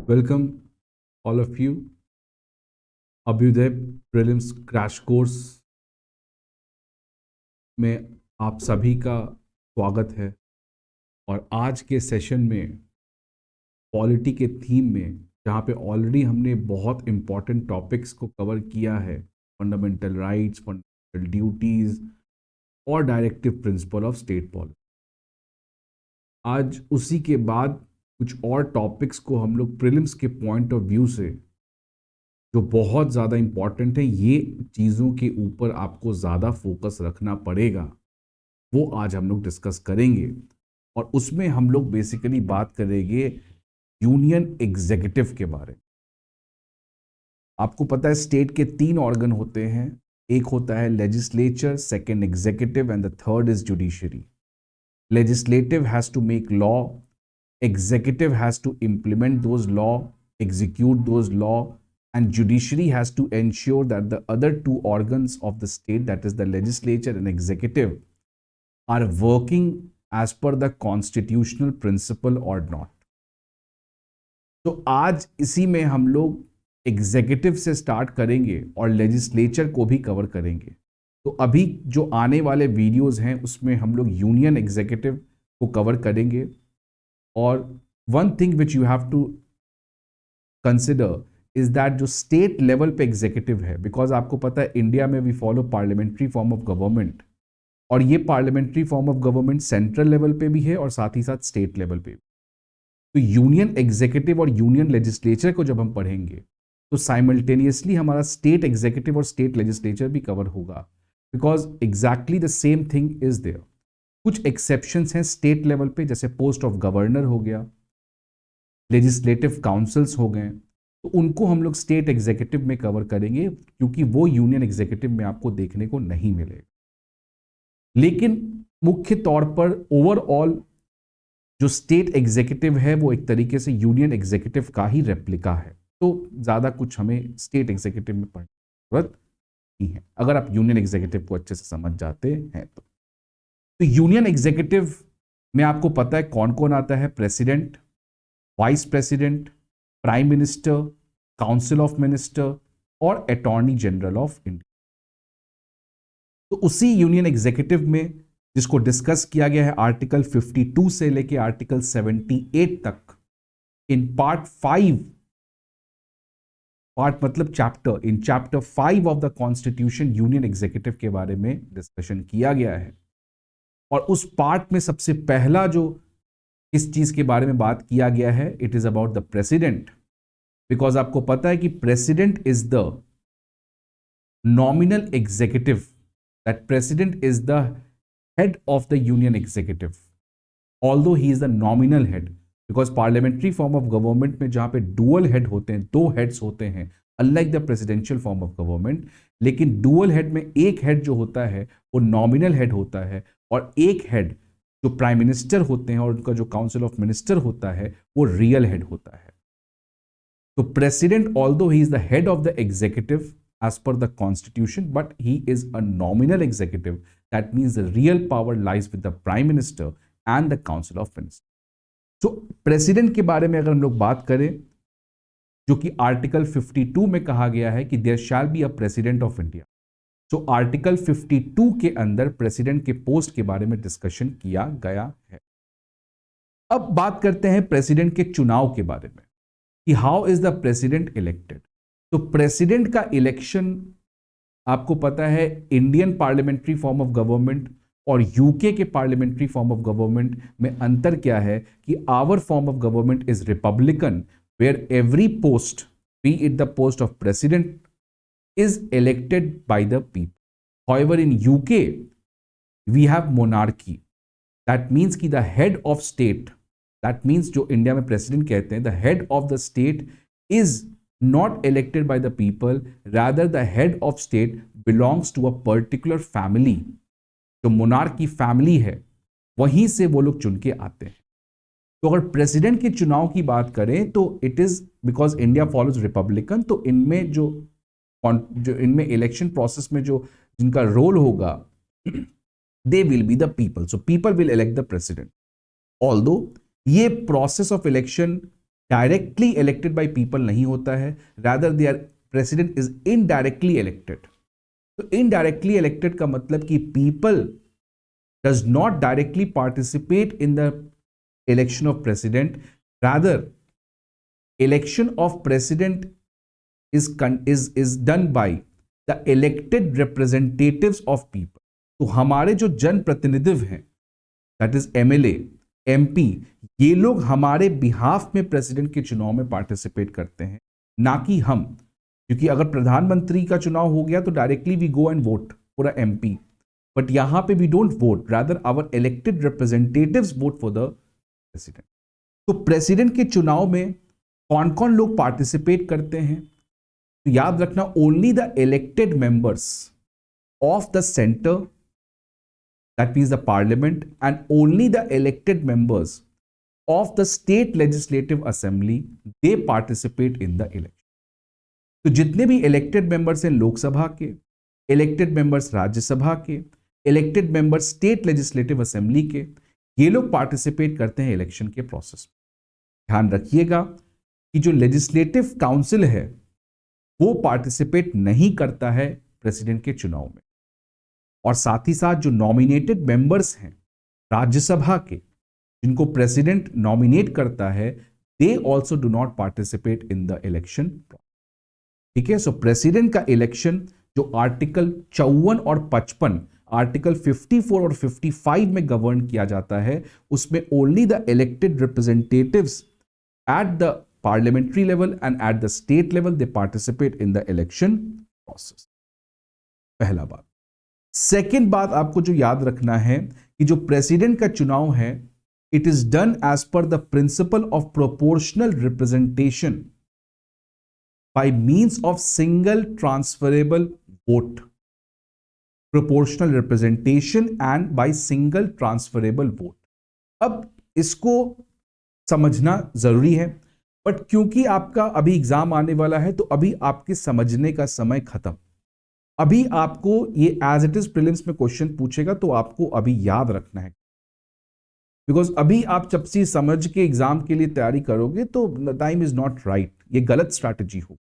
Welcome all of you Abhyudaya prelims crash course में आप सभी का स्वागत है। और आज के सेशन में पॉलिटी के थीम में, जहाँ पे ऑलरेडी हमने बहुत इम्पॉर्टेंट टॉपिक्स को कवर किया है, फंडामेंटल राइट्स, फंडामेंटल ड्यूटीज़ और directive principle of state policy, आज उसी के बाद कुछ और टॉपिक्स को हम लोग प्रीलिम्स के पॉइंट ऑफ व्यू से जो बहुत ज़्यादा इम्पॉर्टेंट है, ये चीज़ों के ऊपर आपको ज़्यादा फोकस रखना पड़ेगा, वो आज हम लोग डिस्कस करेंगे। और उसमें हम लोग बेसिकली बात करेंगे यूनियन एग्जीक्यूटिव के बारे में। आपको पता है स्टेट के 3 ऑर्गन होते हैं, एक होता है legislature, second executive and the third is judiciary. Legislative has to make law, executive has to implement those law, execute those law, and judiciary has to ensure that the other 2 organs of the state, that is the legislature and executive, are working as per the constitutional principle or not. तो आज इसी में हम लोग executive से start करेंगे और legislature को भी कवर करेंगे। तो अभी जो आने वाले वीडियोस हैं उसमें हम लोग यूनियन एग्जीक्यूटिव को कवर करेंगे। और one thing which you have to consider is that जो स्टेट लेवल पे एग्जीक्यूटिव है, बिकॉज आपको पता है इंडिया में we follow parliamentary form of government, और ये parliamentary form of government central level पे भी है और साथ ही साथ स्टेट लेवल पे भी। तो यूनियन एग्जीक्यूटिव और यूनियन लेजिस्लेचर को जब हम पढ़ेंगे तो साइमल्टेनियसली हमारा स्टेट एग्जीक्यूटिव और स्टेट लेजिस्लेचर भी कवर होगा, because exactly the same thing is there. कुछ एक्सेप्शंस हैं स्टेट लेवल पे, जैसे पोस्ट ऑफ गवर्नर हो गया, लेजिस्लेटिव काउंसिल्स हो गए, तो उनको हम लोग स्टेट एग्जीक्यूटिव में कवर करेंगे, क्योंकि वो यूनियन एग्जीक्यूटिव में आपको देखने को नहीं मिलेगा। लेकिन मुख्य तौर पर ओवरऑल जो स्टेट एग्जीक्यूटिव है वो एक तरीके से यूनियन एग्जीक्यूटिव का ही रेप्लिका है। तो ज़्यादा कुछ हमें स्टेट एग्जीक्यूटिव में पढ़ने की जरूरत नहीं है, अगर आप यूनियन एग्जीक्यूटिव को अच्छे से समझ जाते हैं तो यूनियन एग्जीक्यूटिव में आपको पता है कौन कौन आता है? President, vice president, prime minister, council of minister और अटॉर्नी जनरल ऑफ इंडिया। तो उसी यूनियन एग्जीक्यूटिव में, जिसको डिस्कस किया गया है आर्टिकल 52 से लेके आर्टिकल 78 तक, इन पार्ट 5, पार्ट मतलब chapter, in chapter 5 of the constitution union executive के बारे में डिस्कशन किया गया है। और उस पार्ट में सबसे पहला जो किस चीज के बारे में बात किया गया है, it is about the president. Because आपको पता है कि president is the nominal executive, that president is the head of the union executive, although he is the nominal head. Because parliamentary form of government में जहां पे dual head होते हैं, 2 heads होते हैं, unlike the presidential form of government, लेकिन dual head में एक हेड जो होता है वो नॉमिनल हेड होता है, और एक हेड जो प्राइम मिनिस्टर होते हैं और उनका जो काउंसिल ऑफ मिनिस्टर होता है वो रियल हेड होता है। तो president, although he is the head of the executive as per the constitution, but he is a nominal executive, that means the real power lies with the prime minister and the council of minister. तो president के बारे में अगर हम लोग बात करें, जो कि आर्टिकल 52 में कहा गया है कि there shall be a president of India, तो आर्टिकल 52 के अंदर प्रेसिडेंट के पोस्ट के बारे में डिस्कशन किया गया है। अब बात करते हैं प्रेसिडेंट के चुनाव के बारे में कि how is the president elected. तो प्रेसिडेंट का इलेक्शन आपको पता है Indian parliamentary form of government और यूके के पार्लियामेंट्री फॉर्म ऑफ गवर्नमेंट में अंतर क्या है कि our form of government is republican, where every post, be it the post of president, is elected by the people. However, in UK, we have monarchy. That means कि the head of state, that means जो India में president कहते हैं, the head of the state is not elected by the people, rather the head of state belongs to a particular family. जो monarch की family है वहीं से वो लोग चुन के आते हैं। तो अगर प्रेसिडेंट के चुनाव की बात करें तो it is because India follows Republican, तो इनमें जो इनमें इलेक्शन प्रोसेस में जो जिनका रोल होगा, they will be the people, so people will elect the president. Although ये process of election directly elected by people नहीं होता है, rather their president is indirectly elected. तो इनडायरेक्टली इलेक्टेड का मतलब कि people does not directly participate in the election of president, rather election of president is done by the elected representatives of people। तो हमारे जो जनप्रतिनिधित्व हैं, दैट इज एमएलए, एमपी, ये लोग हमारे बिहाफ में प्रेसिडेंट के चुनाव में पार्टिसिपेट करते हैं, ना कि हम। क्योंकि अगर प्रधानमंत्री का चुनाव हो गया तो directly we go and vote for a MP, but यहां पे we don't vote, rather our elected representatives vote for the president. तो प्रेसिडेंट के चुनाव में कौन कौन लोग पार्टिसिपेट करते हैं? तो याद रखना, only the elected members of the centre, that means the parliament, and only the elected members of the state legislative assembly, they participate in the election. तो जितने भी इलेक्टेड मेंबर्स हैं लोकसभा के, इलेक्टेड मेंबर्स राज्यसभा के, elected members state legislative assembly के, ये लोग participate करते हैं इलेक्शन के प्रोसेस में। ध्यान रखिएगा कि जो लेजिस्लेटिव काउंसिल है वो पार्टिसिपेट नहीं करता है प्रेसिडेंट के चुनाव में, और साथ ही साथ जो नॉमिनेटेड मेंबर्स हैं राज्यसभा के, जिनको प्रेसिडेंट नॉमिनेट करता है, they also do not participate in the election. ठीक है, सो प्रेसिडेंट का इलेक्शन जो आर्टिकल 54 और 55, आर्टिकल 54 और 55 में गवर्न किया जाता है, उसमें only the elected representatives at the parliamentary level and at the state level they participate in the election process। पहला बात। सेकेंड बात आपको जो याद रखना है कि जो प्रेसिडेंट का चुनाव है, it is done as per the principle of proportional representation by means of single transferable vote. Proportional representation and by single transferable vote. अब इसको समझना जरूरी है, बट क्योंकि आपका अभी एग्जाम आने वाला है तो अभी आपके समझने का समय खत्म। अभी आपको ये एज इट इज प्रीलिम्स में क्वेश्चन पूछेगा तो आपको अभी याद रखना है, बिकॉज अभी आप जब से समझ के एग्जाम के लिए तैयारी करोगे तो टाइम इज नॉट राइट, ये गलत स्ट्रैटेजी हो।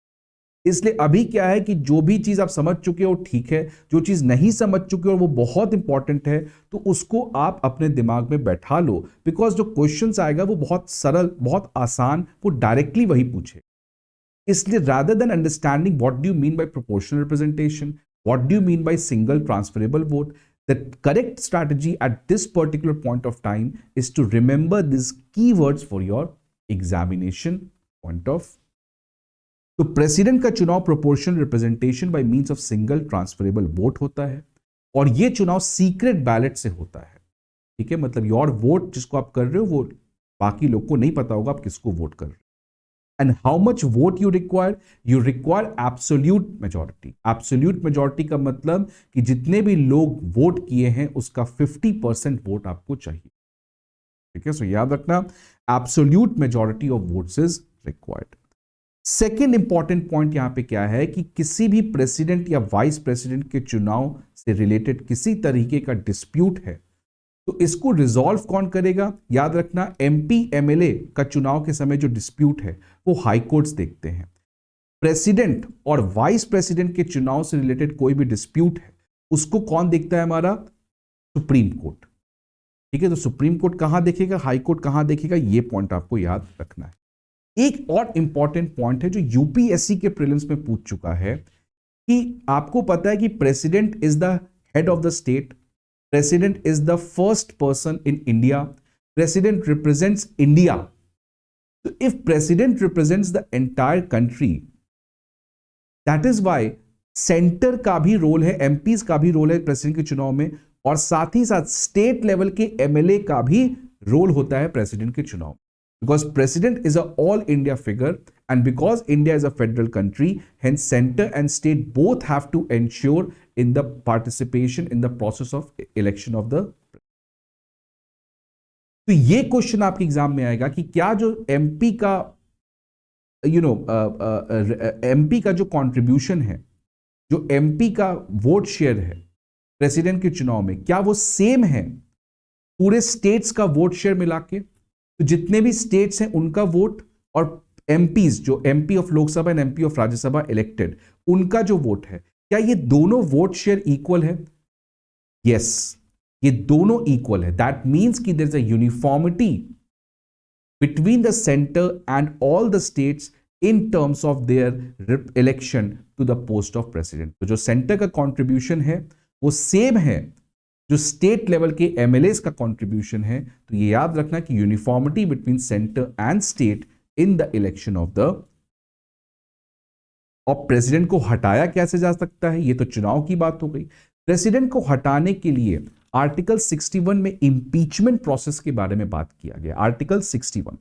इसलिए अभी क्या है कि जो भी चीज आप समझ चुके हो ठीक है, जो चीज नहीं समझ चुके हो वो बहुत इंपॉर्टेंट है, तो उसको आप अपने दिमाग में बैठा लो, बिकॉज जो क्वेश्चंस आएगा वो बहुत सरल, बहुत आसान, वो डायरेक्टली वही पूछे। इसलिए rather than understanding what do you mean by proportional representation, what do you mean by single transferable vote, the correct strategy at this particular point of time is to remember this keywords for your examination point of. तो president का चुनाव proportional representation by means of single transferable vote होता है, और यह चुनाव secret ballot से होता है। ठीक है, मतलब योर वोट जिसको आप कर रहे हो वो बाकी लोग को नहीं पता होगा आप किसको वोट कर रहे हो। And how much vote you require absolute majority. Absolute majority का मतलब कि जितने भी लोग वोट किए हैं उसका 50% वोट आपको चाहिए। ठीक है, सो याद रखना, absolute majority of votes is required. Second important point यहां पे क्या है कि किसी भी प्रेसिडेंट या वाइस प्रेसिडेंट के चुनाव से रिलेटेड किसी तरीके का डिस्प्यूट है तो इसको रिजॉल्व कौन करेगा? याद रखना, एमपी एमएलए का चुनाव के समय जो डिस्प्यूट है वो हाई कोर्ट्स देखते हैं। प्रेसिडेंट और वाइस प्रेसिडेंट के चुनाव से रिलेटेड कोई भी डिस्प्यूट है उसको कौन देखता है? हमारा सुप्रीम कोर्ट। ठीक है, तो सुप्रीम कोर्ट कहां देखेगा, हाई कोर्ट कहां देखेगा, ये पॉइंट आपको याद रखना है। एक और इंपॉर्टेंट पॉइंट है जो यूपीएससी के प्रीलिम्स में पूछ चुका है कि आपको पता है कि president is the head of the state, president is the first person in India, president represents India. तो if president represents the entire country, that is why centre का भी रोल है, एमपीज का भी रोल है प्रेसिडेंट के चुनाव में, और साथ ही साथ स्टेट लेवल के एमएलए का भी रोल होता है प्रेसिडेंट के चुनाव में। Because president is an all India figure, and because India is a federal country, hence center and state both have to ensure in the participation in the process of election of the। तो ये question आपके exam में आएगा कि क्या जो MP का MP का जो कंट्रीब्यूशन है, जो एमपी का वोट शेयर है प्रेसिडेंट के चुनाव में, क्या वो सेम है पूरे स्टेट्स का वोट शेयर मिला के? तो जितने भी स्टेट्स हैं उनका वोट और एमपीज, जो MP of Lok Sabha and MP of Rajya Sabha elected, उनका जो वोट है, क्या ये दोनों वोट शेयर इक्वल है? यस, ये दोनों इक्वल है। दैट मीन्स कि there is a uniformity between the center and all the states in terms of their election to the post of president। तो जो सेंटर का कंट्रीब्यूशन है वो सेम है जो स्टेट लेवल के एमएलएस का कंट्रीब्यूशन है। तो ये याद रखना कि uniformity between centre and state in the election of the. और प्रेसिडेंट को हटाया कैसे जा सकता है, ये तो चुनाव की बात हो गई। प्रेसिडेंट को हटाने के लिए आर्टिकल 61 में इंपीचमेंट प्रोसेस के बारे में बात किया गया, आर्टिकल 61।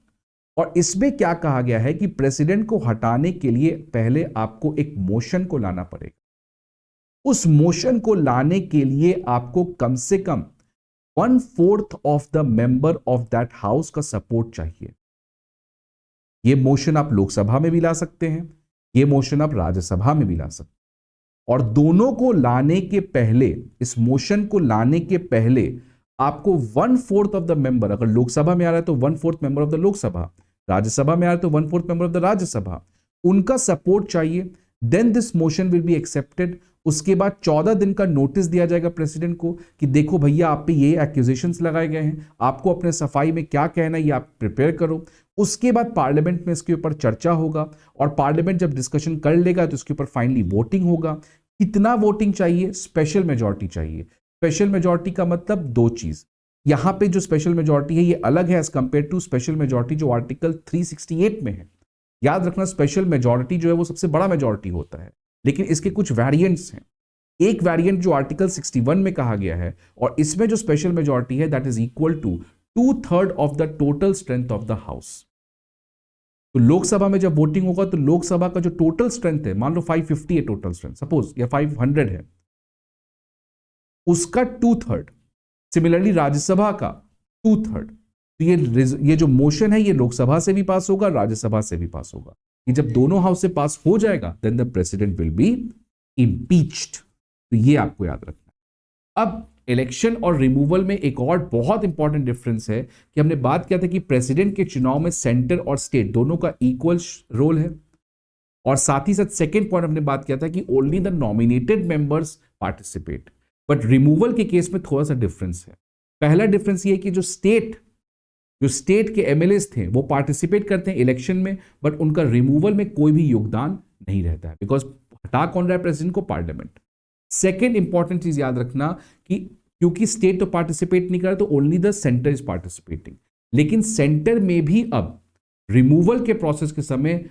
और इसमें क्या कहा गया है कि प्रेसिडेंट को हटाने के लिए पहले आपको एक मोशन को लाना पड़ेगा। उस मोशन को लाने के लिए आपको कम से कम 1/4 of the member of that house का सपोर्ट चाहिए। यह मोशन आप लोकसभा में भी ला सकते हैं, यह मोशन आप राज्यसभा में भी ला सकते हैं। और दोनों को लाने के पहले, इस मोशन को लाने के पहले आपको 1/4 ऑफ द मेंबर, अगर लोकसभा में आ रहा है तो 1/4 member of the Lok Sabha, Rajya Sabha में आ रहा है तो 1/4 मेंबर ऑफ द राज्यसभा, उनका सपोर्ट चाहिए। Then this motion will be accepted. उसके बाद 14 दिन का नोटिस दिया जाएगा प्रेसिडेंट को कि देखो भैया आप पे ये एक्यूजेशंस लगाए गए हैं, आपको अपने सफाई में क्या कहना है ये आप प्रिपेयर करो। उसके बाद पार्लियामेंट में इसके ऊपर चर्चा होगा और पार्लियामेंट जब डिस्कशन कर लेगा तो इसके ऊपर फाइनली वोटिंग होगा। कितना वोटिंग चाहिए? स्पेशल मेजॉरिटी चाहिए। स्पेशल मेजॉरिटी का मतलब दो चीज, यहां पे जो स्पेशल मेजॉरिटी है ये अलग है as compare to special majority जो आर्टिकल 368 में है। याद रखना स्पेशल मेजॉरिटी जो है वो सबसे बड़ा मेजॉरिटी होता है, लेकिन इसके कुछ वेरिएंट्स हैं। एक वेरिएंट जो आर्टिकल 61 में कहा गया है और इसमें जो स्पेशल मेजॉरिटी है that is equal to 2/3 of the total strength of the house. तो लोकसभा में जब वोटिंग होगा तो लोकसभा का जो टोटल स्ट्रेंथ है, मान लो 550 है टोटल स्ट्रेंथ सपोज, या 500 है, उसका 2/3। सिमिलरली राज्यसभा का 2/3। तो ये जो मोशन है ये लोकसभा से भी पास होगा, राज्यसभा से भी पास होगा। ये जब दोनों हाउस से पास हो जाएगा then the president will be impeached. तो ये आपको याद रखना है। अब इलेक्शन और रिमूवल में एक और बहुत इंपॉर्टेंट डिफरेंस है कि हमने बात किया था कि प्रेसिडेंट के चुनाव में सेंटर और स्टेट दोनों का इक्वल रोल है, और साथ ही साथ सेकेंड पॉइंट हमने बात किया था कि only the nominated members participate. But removal के केस में थोड़ा सा डिफरेंस है। पहला डिफरेंस ये है कि जो स्टेट के एमएलएस थे वो पार्टिसिपेट करते हैं इलेक्शन में, बट उनका रिमूवल में कोई भी योगदान नहीं रहता है, बिकॉज हटा कौन रहा है प्रेसिडेंट को? पार्लियामेंट। सेकेंड इंपॉर्टेंट चीज याद रखना कि क्योंकि स्टेट तो पार्टिसिपेट नहीं कर रहा तो only the centre is participating, लेकिन सेंटर में भी अब रिमूवल के प्रोसेस के समय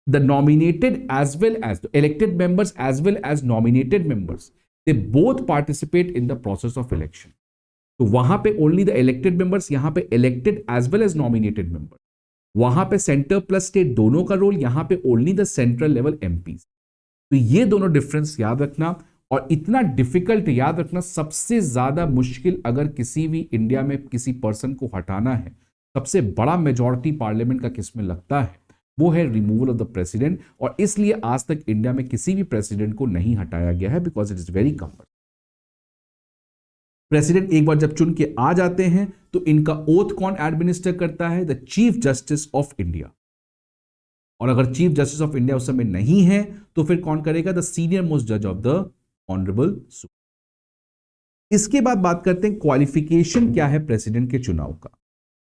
the nominated as well as elected members as well as nominated members they both participate in the process of election. तो वहां पे ओनली द इलेक्टेड मेंबर्स, यहां पे elected as well as nominated member, वहां पे centre plus state दोनों का role, यहां पे only the central level MPs. तो ये दोनों डिफरेंस याद रखना। और इतना डिफिकल्ट याद रखना, सबसे ज्यादा मुश्किल अगर किसी भी इंडिया में किसी पर्सन को हटाना है, सबसे बड़ा मेजॉरिटी पार्लियामेंट का किसमें लगता है, वो है रिमूवल ऑफ द प्रेसिडेंट। और इसलिए आज तक इंडिया में किसी भी प्रेसिडेंट को नहीं हटाया गया है, because it is very comfort. President एक बार जब चुन के आ जाते हैं तो इनका ओथ कौन एडमिनिस्टर करता है? The chief justice of India. और अगर चीफ जस्टिस ऑफ इंडिया उस समय नहीं है तो फिर कौन करेगा? द सीनियर मोस्ट जज ऑफ द ऑनरेबल सुप्रीम। इसके बाद बात करते हैं क्वालिफिकेशन क्या है प्रेसिडेंट के चुनाव का।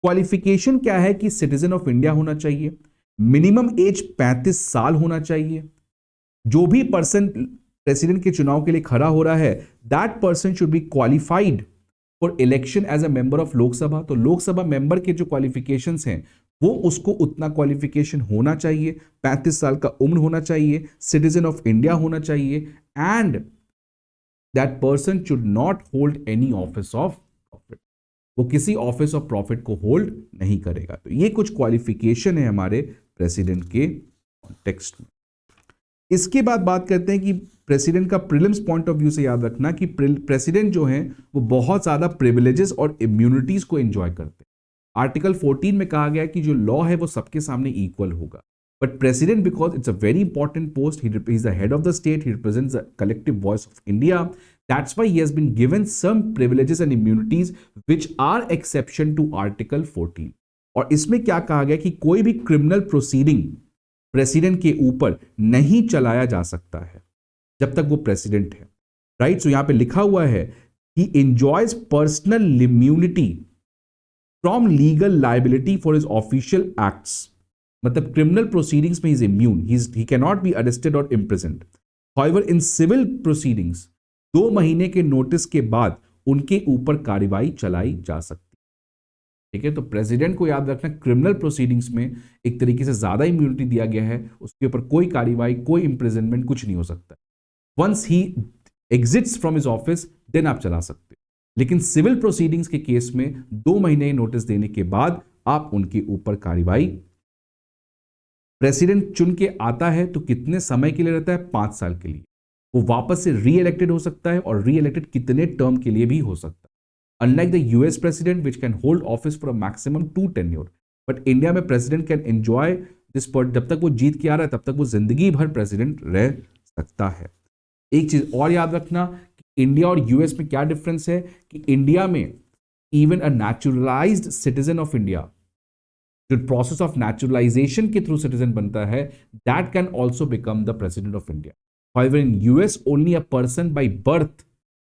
क्वालिफिकेशन क्या है कि सिटीजन ऑफ इंडिया होना चाहिए, मिनिमम एज 35 साल होना चाहिए। जो भी पर्सन प्रेसिडेंट के चुनाव के लिए खड़ा हो रहा है that person should be qualified for election as a member of Lok Sabha. तो लोकसभा मेंबर के जो क्वालिफिकेशंस हैं वो उसको उतना क्वालिफिकेशन होना चाहिए, 35 साल का उम्र होना चाहिए, सिटीजन ऑफ इंडिया होना चाहिए, and that person should not hold any office of profit. वो किसी ऑफिस ऑफ प्रॉफिट को होल्ड नहीं करेगा। तो ये कुछ क्वालिफिकेशन है हमारे प्रेसिडेंट के कॉन्टेक्स्ट में। इसके बाद बात करते हैं कि प्रेसिडेंट का प्रीलिम्स पॉइंट ऑफ व्यू से याद रखना कि प्रेसिडेंट जो है वो बहुत ज्यादा प्रिविलेजेस और इम्यूनिटीज को एंजॉय करते हैं। आर्टिकल 14 में कहा गया है कि जो लॉ है वो सबके सामने इक्वल होगा, but president because it's a very important post, he is the head of the state, he represents the collective voice of India, that's why he has been given some privileges and immunities which are exception to article 14। और इसमें क्या कहा गया कि कोई भी criminal proceeding president के ऊपर नहीं चलाया जा सकता है जब तक वो प्रेसिडेंट है, राइट। सो यहां पे लिखा हुआ है he enjoys personal immunity from legal liability for his official acts, मतलब क्रिमिनल प्रोसीडिंग्स में is immune, he can not be arrested और imprisoned. However in civil proceedings 2 महीने के नोटिस के बाद उनके ऊपर कार्रवाई चलाई जा सकती है, ठीक है। तो प्रेसिडेंट को याद रखना, क्रिमिनल प्रोसीडिंग्स में एक तरीके से ज्यादा इम्यूनिटी दिया गया है, उसके ऊपर कोई कार्रवाई, कोई इंप्रिजनमेंट, कुछ नहीं हो सकता। Once he exits from his office then आप चला सकते हो, लेकिन सिविल प्रोसीडिंग्स के केस में 2 महीने नोटिस देने के बाद आप उनके ऊपर कार्रवाई। प्रेसिडेंट चुन के आता है तो कितने समय के लिए रहता है? 5 साल के लिए। वो वापस से री इलेक्टेड हो सकता है, और री इलेक्टेड कितने टर्म के लिए भी हो सकता है। Unlike the US president, which can hold office for a maximum 2 tenure, but India में president can enjoy this part, जब तक वो जीत के आ रहा है तब तक वो जिंदगी भर president रह सकता है। एक चीज और याद रखना कि इंडिया और यूएस में क्या डिफरेंस है कि इंडिया में even a naturalised citizen of India, जो प्रोसेस ऑफ नेचुरलाइजेशन के थ्रू सिटीजन बनता है, that can also become the president of India. However, in US, only a person by birth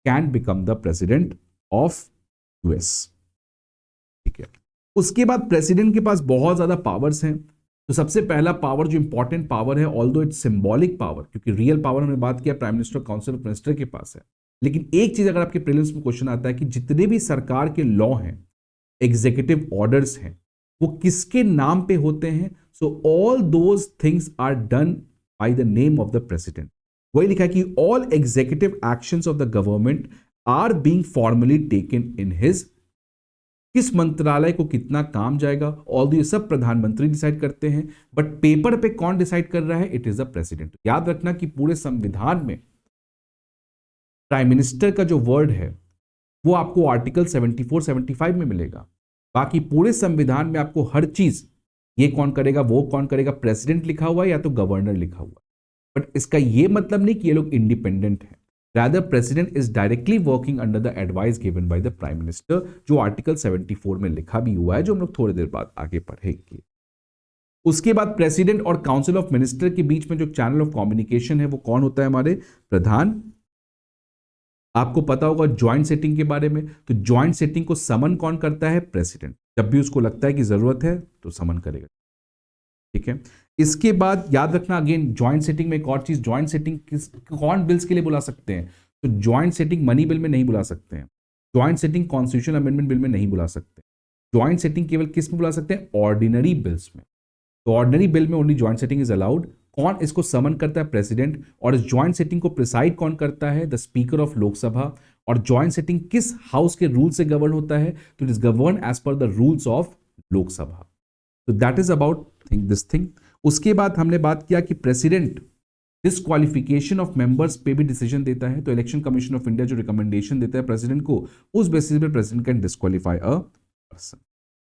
can become the president of US, ठीक है। उसके बाद president के पास बहुत ज्यादा पावर्स हैं। तो सबसे पहला पावर जो इंपॉर्टेंट पावर है, ऑल्दो इट्स सिंबॉलिक पावर, क्योंकि रियल पावर हमने बात किया prime minister, council of minister के पास है, लेकिन एक चीज अगर आपके प्रीलिम्स में क्वेश्चन आता है कि जितने भी सरकार के लॉ हैं, एग्जीक्यूटिव ऑर्डर्स हैं, वो किसके नाम पे होते हैं? So all those things are done by the name of the president. वही लिखा है कि all executive actions of the government are being formally taken in his, किस मंत्रालय को कितना काम जाएगा, ऑल ये सब प्रधानमंत्री डिसाइड करते हैं, बट पेपर पे कौन डिसाइड कर रहा है? It is the president. याद रखना कि पूरे संविधान में प्राइम मिनिस्टर का जो वर्ड है वो आपको आर्टिकल 74, 75 में मिलेगा। बाकी पूरे संविधान में आपको हर चीज, ये कौन करेगा, वो कौन करेगा, प्रेसिडेंट लिखा हुआ है या तो गवर्नर लिखा हुआ है। बट इसका ये मतलब नहीं कि ये लोग इंडिपेंडेंट हैं। Rather, President is directly working under the advice given by the Prime Minister, जो आर्टिकल 74 में लिखा भी हुआ है, जो हम लोग थोड़ी देर बाद आगे पढ़ेंगे। उसके बाद प्रेसिडेंट और काउंसिल ऑफ मिनिस्टर के बीच में जो चैनल ऑफ कम्युनिकेशन है वो कौन होता है? हमारे प्रधान। आपको पता होगा ज्वाइंट सेटिंग के बारे में, तो ज्वाइंट सेटिंग को समन कौन करता है? प्रेसिडेंट। जब भी उसको लगता है कि जरूरत है तो समन करेगा, ठीक है। इसके बाद याद रखना अगेन ज्वाइंट सेटिंग में एक और चीज, ज्वाइंट सेटिंग कौन बिल्स के लिए बुला सकते हैं? तो ज्वाइंट सेटिंग मनी बिल में नहीं बुला सकते हैं, joint setting constitutional amendment bill में नहीं बुला सकते, ज्वाइंट सेटिंग केवल किस में बुला सकते हैं? ऑर्डिनरी बिल्स में। तो ऑर्डिनरी बिल में only joint setting is allowed. कौन इसको समन करता है? प्रेसिडेंट। और इस ज्वाइंट सेटिंग को प्रिसाइड कौन करता है? The speaker of Lok Sabha. और ज्वाइंट सेटिंग किस हाउस के रूल से गवर्न होता है? तो it is govern as per the rules of Lok Sabha. तो that is about this thing. उसके बाद हमने बात किया कि प्रेसिडेंट डिस्क्वालिफिकेशन ऑफ मेंबर्स पे भी डिसीजन देता है। तो इलेक्शन कमीशन ऑफ इंडिया जो रिकमेंडेशन देता है प्रेसिडेंट को, उस बेसिस पे president can disqualify a person.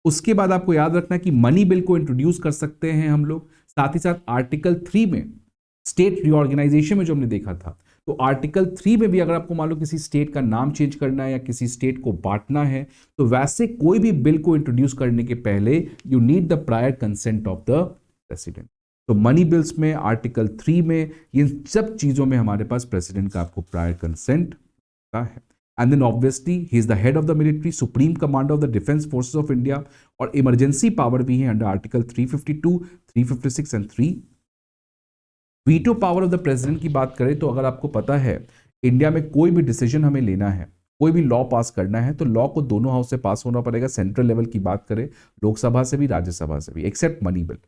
उसके बाद आपको याद रखना कि मनी बिल को इंट्रोड्यूस कर सकते हैं हम लोग। साथ ही साथ आर्टिकल 3 में स्टेट रिऑर्गेनाइजेशन में जो हमने देखा था, तो आर्टिकल 3 में भी अगर आपको मान लो किसी स्टेट का नाम चेंज करना है या किसी स्टेट को बांटना है, तो वैसे कोई भी बिल को इंट्रोड्यूस करने के पहले you need the prior consent of the president. तो मनी बिल्स में, आर्टिकल 3 में, इन सब चीजों में हमारे पास प्रेसिडेंट का आपको प्रायर कंसेंट होता है। And then obviously he is the head of the military, supreme commander of the defence forces of India, और इमरजेंसी पावर भी है under article 352, 356 and 3। Veto power of the president की बात करें तो अगर आपको पता है इंडिया में कोई भी डिसीजन हमें लेना है, कोई भी लॉ पास करना है, तो लॉ को दोनों हाउस से पास होना पड़ेगा। सेंट्रल लेवल की बात करें, लोकसभा से भी, राज्यसभा से भी, एक्सेप्ट मनी बिल।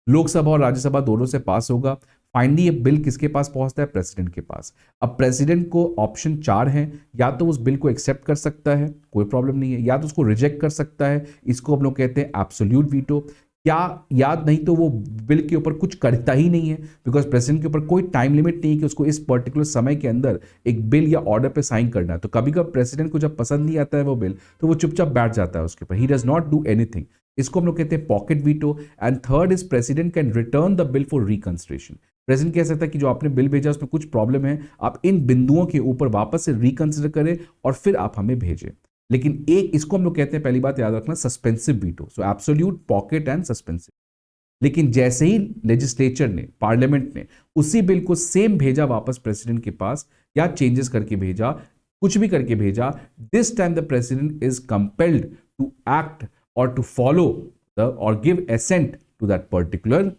लोकसभा और राज्यसभा दोनों से पास होगा। फाइनली ये बिल किसके पास पहुंचता है? प्रेसिडेंट के पास। अब प्रेसिडेंट को ऑप्शन 4 हैं, या तो उस बिल को एक्सेप्ट कर सकता है, कोई प्रॉब्लम नहीं है, या तो उसको रिजेक्ट कर सकता है, इसको हम लोग कहते हैं एब्सोल्यूट वीटो। क्या याद नहीं तो वो बिल के ऊपर कुछ करता ही नहीं है, बिकॉज प्रेसिडेंट के ऊपर कोई टाइम लिमिट नहीं है कि उसको इस पर्टिकुलर समय के अंदर एक बिल या ऑर्डर पे साइन करना है। तो कभी कभी प्रेसिडेंट को जब पसंद नहीं आता है वो बिल, तो वो चुपचाप बैठ जाता है उसके ऊपर, he does not do anything. इसको हम लोग कहते हैं pocket veto. And third is president can return the bill for reconsideration. President कह सकता है कि जो आपने बिल भेजा उसमें कुछ प्रॉब्लम है, आप इन बिंदुओं के ऊपर वापस से रिकंसिडर करें और फिर आप हमें भेजें। लेकिन एक इसको हम लोग कहते हैं, पहली बात याद रखना, suspensive veto. So absolute, pocket and suspensive. लेकिन जैसे ही लेजिस्लेचर ने, पार्लियामेंट ने उसी बिल को सेम भेजा वापस प्रेसिडेंट के पास, या चेंजेस करके भेजा, कुछ भी करके भेजा, this time the president is compelled to act और टू फॉलो द और give assent to that particular.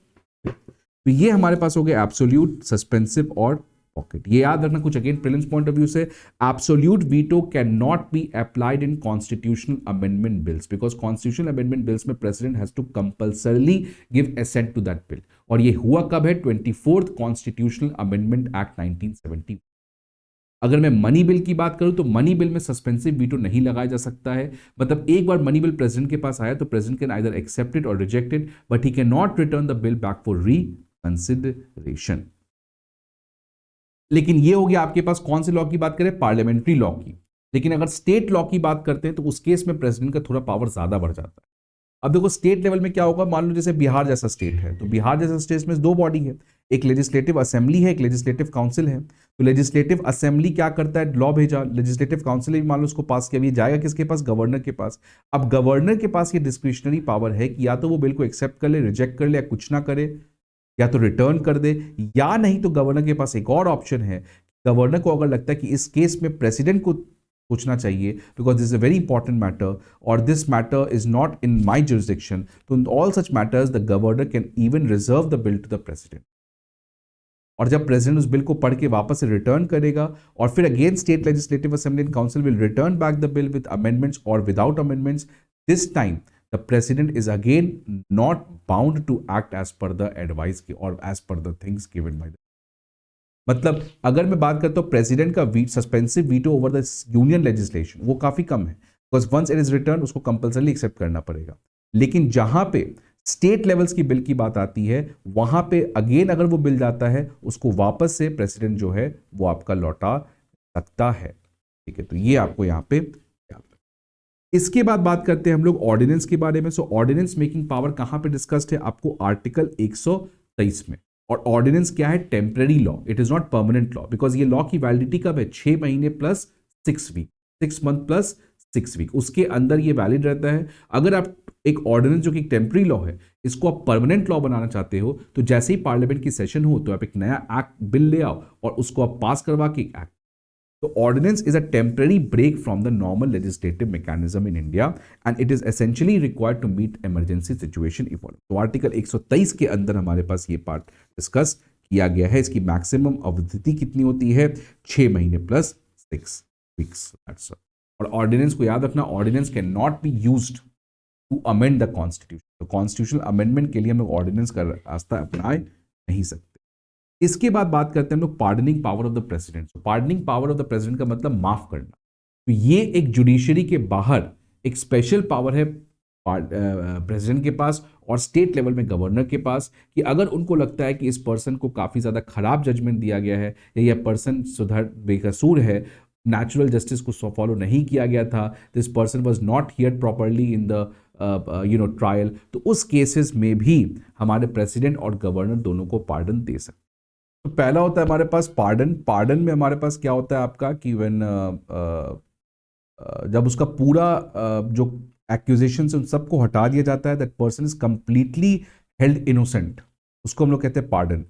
तो ये हमारे पास हो गया एब्सोल्यूट, सस्पेंसिव और पॉकेट। ये याद रखना कुछ again prelims point of view से। Absolute veto can not be applied in constitutional amendment bills, because constitutional amendment bills में president has to compulsorily give assent to that bill. और ये हुआ कब है? 24th constitutional amendment act 1970। अगर मैं money bill की बात करूं तो मनी बिल में सस्पेंसिव वीटो नहीं लगाया जा सकता है। मतलब एक बार मनी बिल प्रेसिडेंट के पास आया तो president can either accept it और reject it, but he can not return the bill back for consideration. लेकिन ये हो गया आपके पास कौन से लॉ की बात करें? पार्लियामेंट्री लॉ की। लेकिन अगर स्टेट लॉ की बात करते हैं तो उस केस में प्रेसिडेंट का थोड़ा पावर ज्यादा बढ़ जाता है। अब देखो स्टेट लेवल में क्या होगा, मान लो जैसे बिहार जैसा स्टेट है, तो बिहार जैसा स्टेट में दो बॉडी है, एक लेजिस्लेटिव असेंबली है, एक लेजिस्लेटिव काउंसिल है। तो लेजिस्लेटिव असेंबली क्या करता है? लॉ भेजा, लेजिस्लेटिव काउंसिल ने मान लो उसको पास किया, ये जाएगा किसके पास? गवर्नर के पास। अब गवर्नर के पास ये डिस्क्रिशनरी पावर है कि या तो वो बिल को एक्सेप्ट कर ले, रिजेक्ट कर ले, या कुछ ना करे, या तो रिटर्न कर दे, या नहीं तो गवर्नर के पास एक और ऑप्शन है। गवर्नर को अगर लगता है कि इस केस में प्रेसिडेंट को पूछना चाहिए because this is a very important matter और this matter is not in my jurisdiction, तो in all such matters the governor can even reserve the bill to the president. और जब प्रेसिडेंट उस bill को पढ़ के वापस से रिटर्न करेगा और फिर again state legislative assembly and council will return back the bill with amendments और without amendments, this time the president is again not bound to act as per the advice or as per the things given by the, मतलब अगर मैं बात करता हूं president का suspensive veto over the union legislation वो काफी कम है, because once it is return उसको कंपल्सरी एक्सेप्ट करना पड़ेगा। लेकिन जहां पे स्टेट लेवल्स की बिल की बात आती है वहां पे अगेन अगर वो बिल जाता है उसको वापस से प्रेसिडेंट जो है वो आपका लौटा सकता है। ठीक है, तो ये आपको यहां पे। इसके बाद बात करते हैं हम लोग ऑर्डिनेंस के बारे में। सो ऑर्डिनेंस मेकिंग पावर कहां पे डिस्कस्ड है? आपको आर्टिकल 123 में। और ऑर्डिनेंस क्या है? Temporary law, it is not permanent law, because ये लॉ की वैलिडिटी कब है? 6 महीने plus 6 week, 6 month plus 6 week, उसके अंदर ये वैलिड रहता है। अगर आप एक ऑर्डिनेंस जो कि टेम्पररी लॉ है इसको आप परमानेंट लॉ बनाना चाहते हो तो जैसे ही पार्लियामेंट की सेशन हो तो आप एक नया एक्ट बिल ले आओ और उसको आप पास करवा के act. So ordinance is a temporary break from the normal legislative mechanism in India and it is essentially required to meet emergency situation if all. तो आर्टिकल 123 के अंदर हमारे पास ये पार्ट डिस्कस किया गया है। इसकी मैक्सिमम अवधि कितनी होती है? 6 महीने प्लस 6 वीक्स। और ऑर्डिनेंस को याद रखना, ordinance can not be used to amend the constitution. तो कॉन्स्टिट्यूशनल अमेंडमेंट के लिए हम लोग ऑर्डिनेंस का रास्ता अपना नहीं सकते। इसके बाद बात करते हैं हम लोग pardoning power of the president. Pardoning power of the president का मतलब माफ करना। तो ये एक जुडिशरी के बाहर एक स्पेशल पावर है प्रेसिडेंट के पास और स्टेट लेवल में गवर्नर के पास कि अगर उनको लगता है कि इस पर्सन को काफी ज्यादा खराब जजमेंट दिया गया है या यह पर्सन सुधर बेकसूर है, नेचुरल जस्टिस को फॉलो नहीं किया गया था, this person was not heard properly in the trial, तो उस केसेस में भी हमारे प्रेसिडेंट और गवर्नर दोनों को पार्डन दे सकते। तो पहला होता है हमारे पास पार्डन। पार्डन में हमारे पास क्या होता है आपका कि व्हेन जब उसका पूरा जो एक्यूजेशन उन सबको हटा दिया जाता है, that person is completely held innocent, उसको हम लोग कहते हैं पार्डन।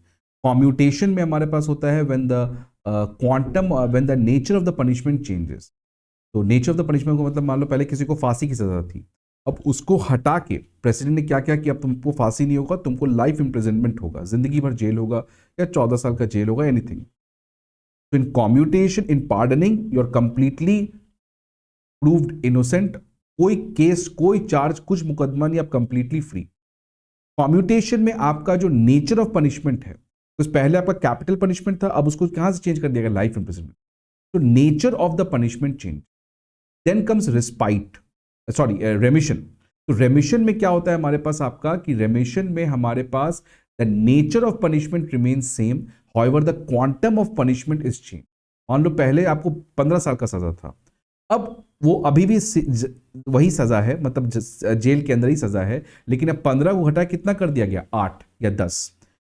कॉम्यूटेशन में हमारे पास होता है when the quantum when the nature of the punishment changes. तो नेचर ऑफ द पनिशमेंट को मतलब मान लो पहले किसी को फांसी की सजा थी, अब उसको हटा के प्रेसिडेंट ने क्या किया कि अब तुमको फांसी नहीं होगा, तुमको लाइफ इम्प्रिजनमेंट होगा, जिंदगी भर जेल होगा या 14 साल का जेल होगा, एनीथिंग। तो in commutation, in pardoning you are completely proved innocent, कोई केस, कोई चार्ज, कुछ मुकदमा नहीं, आप कंप्लीटली फ्री। कॉम्यूटेशन में आपका जो नेचर ऑफ पनिशमेंट है, तो पहले आपका कैपिटल पनिशमेंट था, अब उसको कहां से चेंज कर दिया गया? Life imprisonment. तो nature of the punishment change. Then comes respite, sorry remission. तो रेमिशन में क्या होता है हमारे पास आपका कि रेमिशन में हमारे पास the nature of punishment remains same, however the quantum of punishment is change. मान लो पहले आपको 15 साल का सजा था, अब वो अभी भी वही सजा है, मतलब जेल के अंदर ही सजा है, लेकिन अब 15 को घटा कितना कर दिया गया? 8 या 10।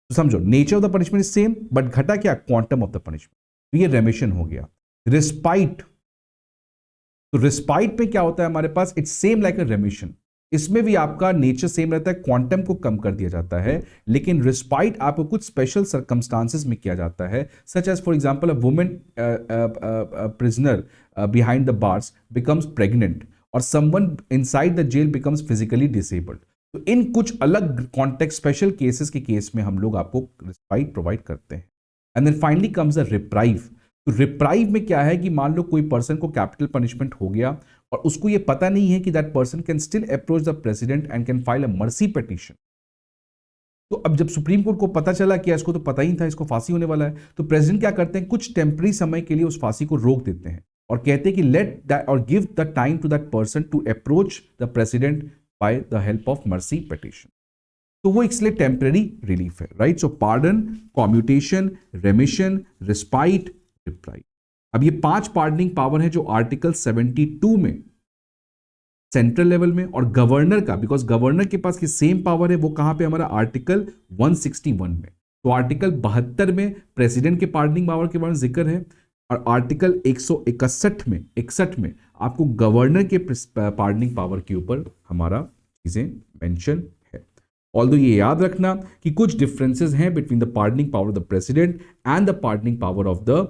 तो समझो nature of the punishment is same but घटा क्या? Quantum of the punishment. तो ये रेमिशन हो गया। रिस्पाइट, तो रिस्पाइट में क्या होता है हमारे पास, it's same like a remission, इसमें भी आपका नेचर सेम रहता है, क्वांटम को कम कर दिया जाता है, लेकिन रिस्पाइट आपको कुछ स्पेशल सर्कमस्टांसेस में किया जाता है, such as for example a women prisoner behind the bars becomes pregnant और someone inside the jail becomes physically disabled. तो इन कुछ अलग कॉन्टेक्स्ट स्पेशल केसेस के केस में हम लोग आपको रिस्पाइट प्रोवाइड करते हैं। And then finally comes the reprieve. तो रिप्राइव में क्या है कि मान लो कोई पर्सन को कैपिटल पनिशमेंट हो गया और उसको ये पता नहीं है कि that person can still approach the president and can file a mercy petition. तो अब जब सुप्रीम कोर्ट को पता चला कि इसको तो पता ही था इसको फांसी होने वाला है, तो प्रेसिडेंट क्या करते हैं, कुछ टेम्पररी समय के लिए उस फांसी को रोक देते हैं और कहते हैं कि लेट दैट और give the time to that person to approach the president by the help of mercy petition. तो वो इसलिए टेम्पररी रिलीफ है, right. So pardon, commutation, remission, respite, reprieve. अब ये 5 पार्डनिंग पावर है जो आर्टिकल 72 में सेंट्रल लेवल में, और गवर्नर का, बिकॉज गवर्नर के पास ये सेम पावर है, वो कहां पे हमारा आर्टिकल 161 में। तो आर्टिकल 72 में प्रेसिडेंट के पार्डनिंग पावर के बारे में जिक्र है और आर्टिकल 161 में आपको गवर्नर के पार्डनिंग पावर के ऊपर हमारा चीजें मेंशन है। ऑल्दो ये याद रखना कि कुछ डिफरेंसेस हैं between the pardoning power of the president and the pardoning power of the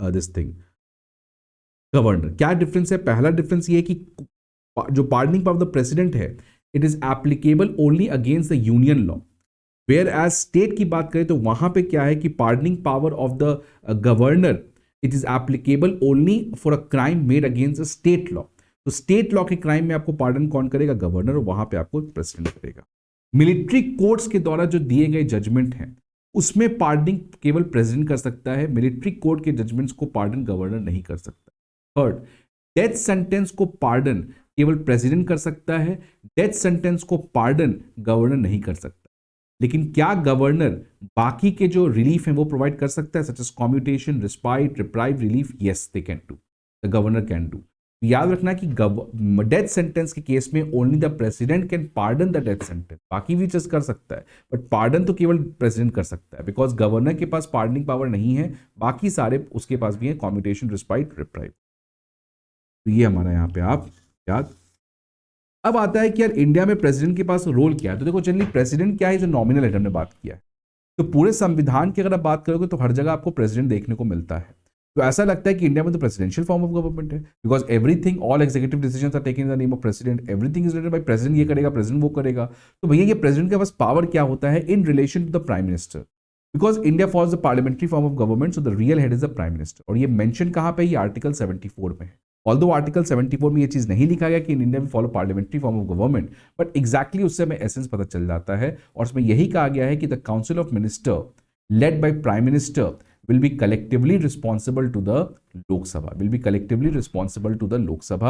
this thing governor. क्या डिफरेंस है? पहला डिफरेंस ये है कि जो pardoning power of the president है, it is applicable only against the union law, whereas state की बात करें तो वहां पे क्या है कि pardoning power of the governor it is applicable only for a crime made against the state law. तो स्टेट लॉ के क्राइम में आपको पार्डन कौन करेगा? गवर्नर, और वहां पे आपको प्रेसिडेंट करेगा। मिलिट्री कोर्ट्स के द्वारा जो दिए गए जजमेंट हैं उसमें पार्डनिंग केवल प्रेसिडेंट कर सकता है, मिलिट्री कोर्ट के जजमेंट्स को पार्डन गवर्नर नहीं कर सकता। थर्ड, डेथ सेंटेंस को पार्डन केवल प्रेसिडेंट कर सकता है, डेथ सेंटेंस को पार्डन गवर्नर नहीं कर सकता। लेकिन क्या गवर्नर बाकी के जो रिलीफ हैं वो प्रोवाइड कर सकता है, such as commutation, respite, reprieve relief? Yes, they can do, the governor can do. याद रखना कि डेथ सेंटेंस के केस में only the president can pardon the death sentence, बाकी भी जज कर सकता है, बट पार्डन तो केवल प्रेसिडेंट कर सकता है, बिकॉज गवर्नर के पास पार्डनिंग पावर नहीं है, बाकी सारे उसके पास भी है, कॉम्यूटेशन, रिस्पाइट, रिप्राइव। तो ये हमारा यहाँ पे आप याद। अब आता है कि यार इंडिया में प्रेसिडेंट के पास रोल क्या है। तो देखो जनरली प्रेसिडेंट क्या है, जो नॉमिनल है, हमने बात किया है। तो पूरे संविधान की अगर आप बात करोगे तो हर जगह आपको प्रेसिडेंट देखने को मिलता है। तो ऐसा लगता है कि इंडिया में तो प्रेसिडेंशियल फॉर्म ऑफ गवर्नमेंट है, because everything, all executive decisions are taken in the name of president, everything is related by president, ये करेगा प्रेसिडेंट, वो करेगा। तो भैया ये प्रेसिडेंट के पास पावर क्या होता है in relation to the prime minister, because India follows the parliamentary form of government, so the real head is the prime minister. और ये मेंशन कहां पे? ये आर्टिकल 74 में है। ऑल्दो आर्टिकल 74 में ये चीज नहीं लिखा गया कि इन इंडिया में follow parliamentary form of government, but exactly उससे हमें एसेंस पता चल जाता है। और उसमें यही कहा गया है कि the council of minister led by prime minister will be collectively responsible to the Lok Sabha, will be collectively responsible to the Lok Sabha।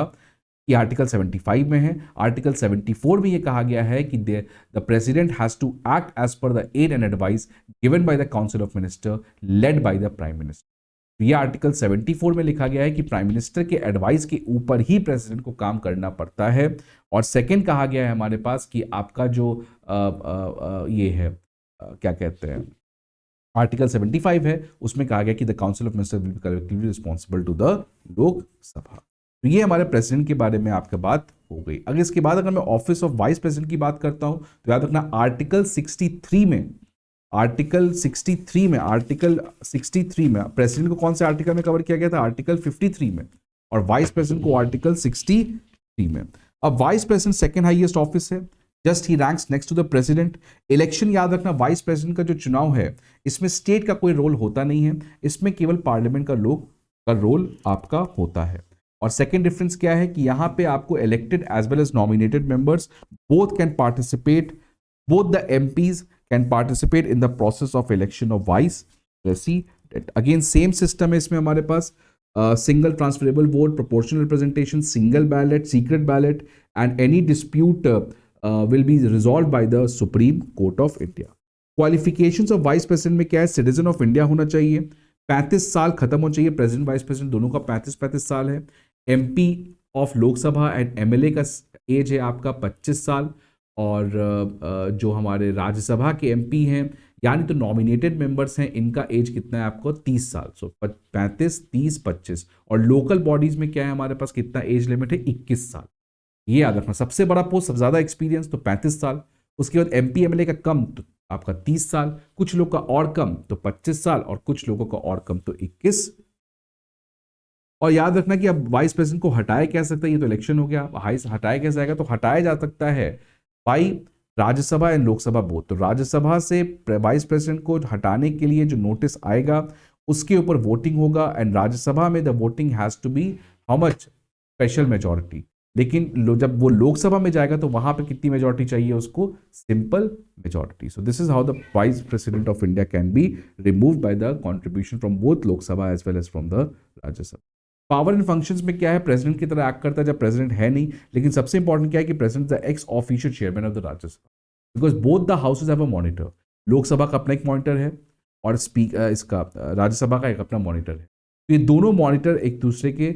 ये आर्टिकल 75 में है। आर्टिकल 74 में ये कहा गया है कि the president has to act as per the aid and advice given by the council of minister led by the prime minister। तो ये आर्टिकल 74 में लिखा गया है कि प्राइम मिनिस्टर के एडवाइस के ऊपर ही प्रेसिडेंट को काम करना पड़ता है। और सेकेंड कहा गया है हमारे पास कि आपका जो ये है क्या कहते हैं, आर्टिकल 75 है, उसमें कहा गया कि the council of minister will be collectively responsible to the Lok Sabha. तो ये हमारे प्रेसिडेंट के बारे में आपका बात हो गई। अगर इसके बाद अगर मैं ऑफिस ऑफ वाइस प्रेसिडेंट की बात करता हूं तो याद रखना आर्टिकल 63 में प्रेसिडेंट को कौन से आर्टिकल में कवर किया गया था? आर्टिकल 53 में, और वाइस प्रेसिडेंट को आर्टिकल 63 में। अब vice president second highest office है, just he ranks next to the president. Election याद रखना, वाइस प्रेसिडेंट का जो चुनाव है इसमें स्टेट का कोई रोल होता नहीं है, इसमें केवल पार्लियामेंट का रोल आपका होता है। और सेकेंड डिफरेंस क्या है कि यहां पे आपको elected as well as nominated members both can participate, both the MPs can participate in the process of election of vice president. Again same system है इसमें हमारे पास, single transferable vote, proportional representation, single ballot, secret ballot, and any dispute will be resolved by the Supreme Court of India। Qualifications of vice president में क्या है? Citizen of India होना चाहिए, 35 साल खत्म हो चाहिए, प्रेसिडेंट वाइस प्रेसिडेंट दोनों का 35 साल है। MP of Lok Sabha and MLA का एज है आपका 25 साल, और जो हमारे राज्यसभा के एमपी हैं यानी तो नॉमिनेटेड मेंबर्स हैं, इनका एज कितना है आपको 30 साल, सो 35, 30, 25। और लोकल बॉडीज में क्या है हमारे पास, कितना एज लिमिट है, 21 साल। ये याद रखना, सबसे बड़ा पोस्ट, सबसे ज्यादा एक्सपीरियंस तो 35 साल। उसके बाद एमपी एमएलए का कम तो आपका 30 साल, कुछ लोग का और कम तो 25 साल, और कुछ लोगों का और कम तो 21। और याद रखना कि अब वाइस प्रेसिडेंट को हटाया क्या सकता है, ये तो इलेक्शन हो गया, हटाया कैसे जाएगा, तो हटाया जा सकता है by Rajya Sabha and Lok Sabha both. तो राज्यसभा से वाइस प्रेसिडेंट को हटाने के लिए जो नोटिस आएगा उसके ऊपर वोटिंग होगा, एंड राज्यसभा में the voting has to be how much, special majority. लेकिन जब वो लोकसभा में जाएगा तो वहां पे कितनी मेजोरिटी चाहिए उसको, simple majority. So this is how the vice president of India can be remove by the contribution from both Lok Sabha as well as from the Rajya Sabha. Power and functions में क्या है, प्रेसिडेंट की तरह एक्ट करता है जब प्रेसिडेंट है नहीं, लेकिन सबसे इंपॉर्टेंट क्या है कि president the x official chairman of the Rajya Sabha, because both the houses have a monitor. Lok Sabha का अपना एक मॉनिटर है और इसका राज्यसभा का एक अपना मॉनिटर है। तो ये दोनों मॉनिटर एक दूसरे के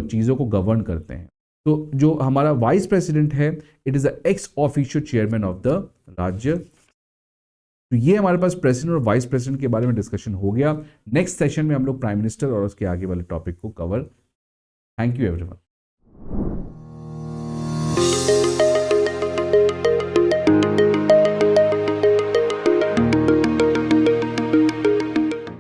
चीज़ों को गवर्न करते हैं। तो जो हमारा वाइस प्रेसिडेंट है, it is the x official chairman of the राज्य। तो ये हमारे पास प्रेसिडेंट और वाइस प्रेसिडेंट के बारे में डिस्कशन हो गया। नेक्स्ट सेशन में हम लोग प्राइम मिनिस्टर और उसके आगे वाले टॉपिक को कवर। Thank you everyone.